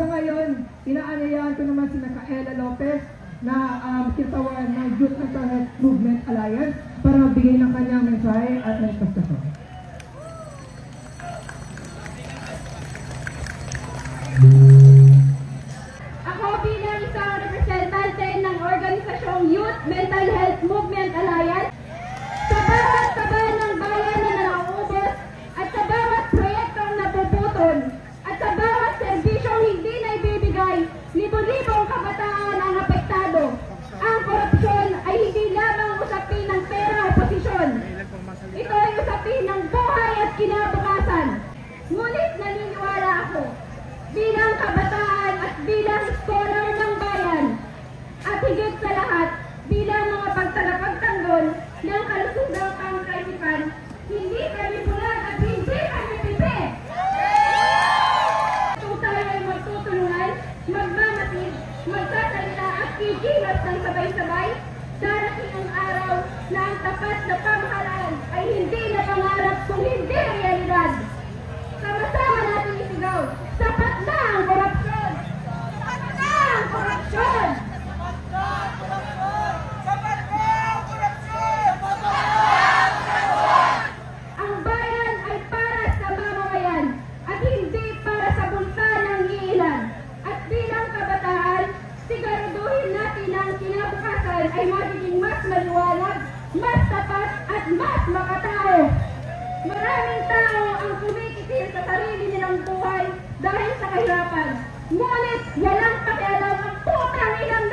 Sa ngayon, inaanyayahan ko naman si Kaela Lopez na kitawan ng Youth Mental Health Movement Alliance para magbigay ng kanyang mensahe at manifestasyon. Ako bilang isang representante ng organisasyong Youth Mental Health Movement Alliance, sa bawat taba ng bayan na nauubos at sa bawat proyektong napuputol at sa bawat serbisyong hindi na ibibigay, libo-libong kabataan ang apektado. Ang korupsyon ay hindi lamang usapin ng pera o posisyon. Ito ay usapin ng buhay at kinabukasan. Ngunit naniniwala ako, bilang kabataan at bilang scholar ng bayan, at higit sa lahat, bilang mga pagtagapagtanggol ng kalusugang pangkaisipan, hindi kami bulag at hindi kami pipi. Kung tayo ay magtutulungan, magmamatid, magsasalita at kikilos ng sabay-sabay, darating ang araw na ang tapat na pamahalaan ay hindi na pangarap kung hindi realidad. Sama-sama natin isigaw, sapat na ang korupsyon! Sapat na ang korupsyon! Ang bayan ay para sa mamamayan at hindi para sa bulsa ng iilan. At bilang kabataan, siguraduhin natin na ang kinabukasan ay magiging mas maliwanag, mas tapat at mas makatao. Maraming tao ang kumikitil sa sarili nilang buhay dahil sa kahirapan. Ngunit walang pakialam ang putang ilang